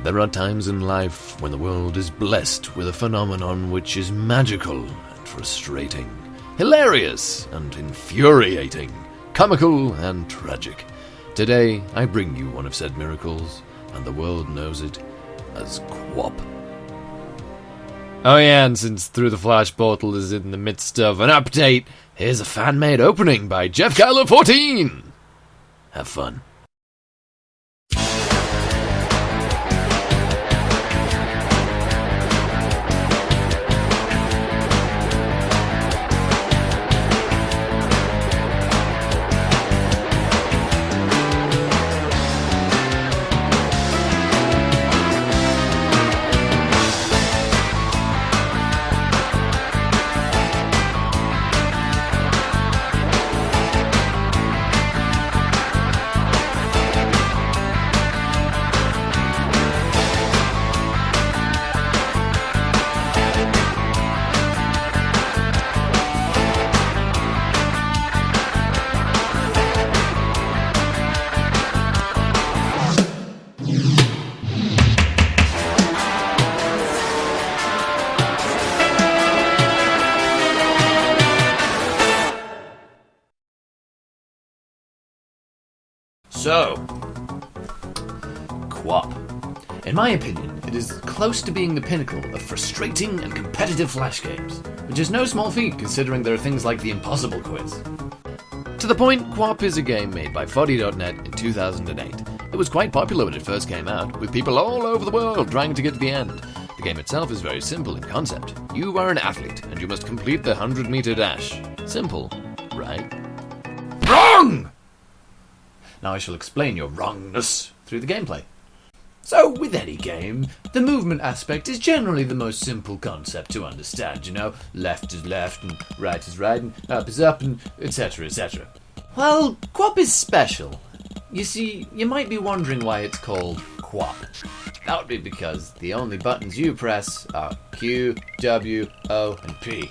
There are times in life when the world is blessed with a phenomenon which is magical and frustrating, hilarious and infuriating, comical and tragic. Today, I bring you one of said miracles, and the world knows it as QWOP. Oh yeah, and since Through the Flash Portal is in the midst of an update, here's a fan-made opening by Jeff Kyler 14! Have fun. So, QWOP. In my opinion, it is close to being the pinnacle of frustrating and competitive Flash games, which is no small feat considering there are things like the Impossible Quiz. To the point, QWOP is a game made by Foddy.net in 2008. It was quite popular when it first came out, with people all over the world trying to get to the end. The game itself is very simple in concept. You are an athlete, and you must complete the 100-meter dash. Simple, right? Wrong! Now I shall explain your wrongness through the gameplay. So, with any game, the movement aspect is generally the most simple concept to understand, you know? Left is left, and right is right, and up is up, and etc, etc. Well, QWOP is special. You see, you might be wondering why it's called QWOP. That would be because the only buttons you press are Q, W, O, and P.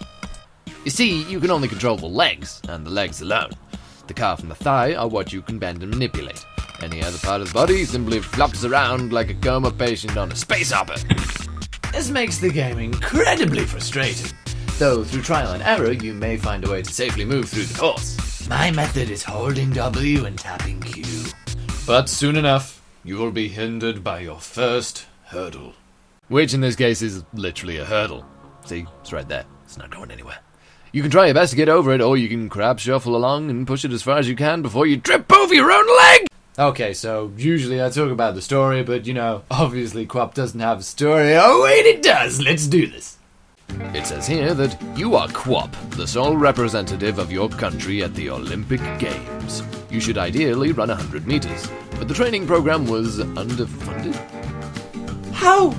You see, you can only control the legs, and the legs alone. The calf and the thigh are what you can bend and manipulate. Any other part of the body simply flops around like a coma patient on a space hopper. This makes the game incredibly frustrating, though through trial and error you may find a way to safely move through the course. My method is holding W and tapping Q. But soon enough, you will be hindered by your first hurdle. Which in this case is literally a hurdle. See, it's right there. It's not going anywhere. You can try your best to get over it, or you can crab shuffle along and push it as far as you can before you trip over your own leg! Okay, so usually I talk about the story, but you know, obviously QWOP doesn't have a story. Oh wait, it does! Let's do this! It says here that you are QWOP, the sole representative of your country at the Olympic Games. You should ideally run 100 meters, but the training program was underfunded? How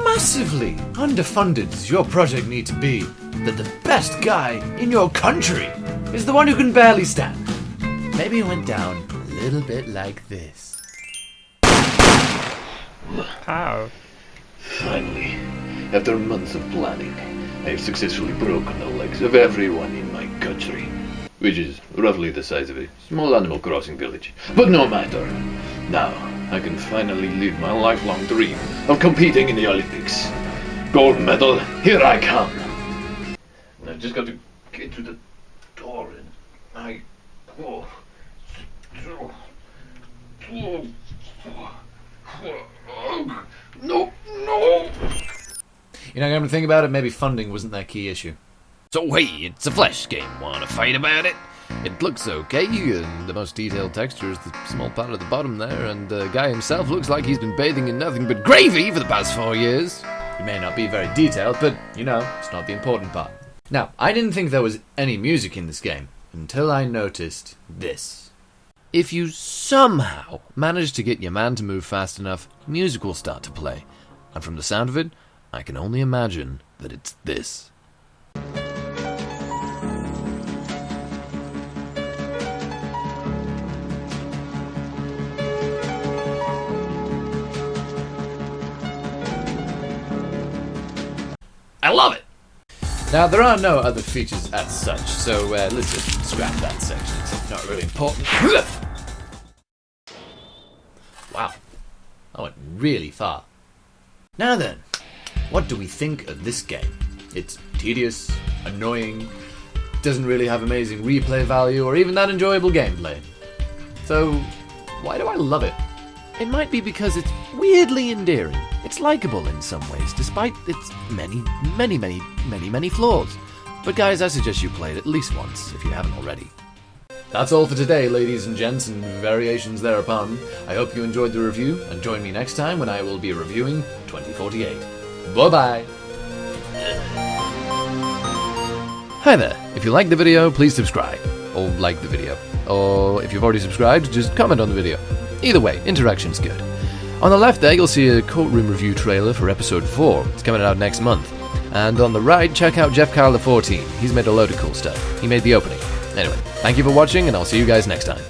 massively underfunded does your project need to be that the best guy in your country is the one who can barely stand? Maybe it went down a little bit like this. How? Finally, after months of planning, I have successfully broken the legs of everyone in my country, which is roughly the size of a small Animal Crossing village. But no matter. Now, I can finally live my lifelong dream of competing in the Olympics. Gold medal, here I come! And I've just got to get to the door and I... No! You know, come to think about it, maybe funding wasn't their key issue. So hey, it's a Flash game, wanna fight about it? It looks okay, and the most detailed texture is the small part at the bottom there, and the guy himself looks like he's been bathing in nothing but gravy for the past 4 years. It may not be very detailed, but, you know, it's not the important part. Now, I didn't think there was any music in this game, until I noticed this. If you somehow manage to get your man to move fast enough, music will start to play. And from the sound of it, I can only imagine that it's this. I love it! Now, there are no other features as such, so let's just scrap that section. It's not really important. Wow. That went really far. Now then, what do we think of this game? It's tedious, annoying, doesn't really have amazing replay value or even that enjoyable gameplay. So, why do I love it? It might be because it's weirdly endearing. It's likable in some ways, despite its many flaws. But guys, I suggest you play it at least once, if you haven't already. That's all for today, ladies and gents, and variations thereupon. I hope you enjoyed the review, and join me next time when I will be reviewing 2048. Bye-bye! Hi there, if you liked the video, please subscribe, or like the video. Or if you've already subscribed, just comment on the video. Either way, interaction's good. On the left there, you'll see a courtroom review trailer for episode 4. It's coming out next month. And on the right, check out Jeff Carl the 14. He's made a load of cool stuff. He made the opening. Anyway, thank you for watching, and I'll see you guys next time.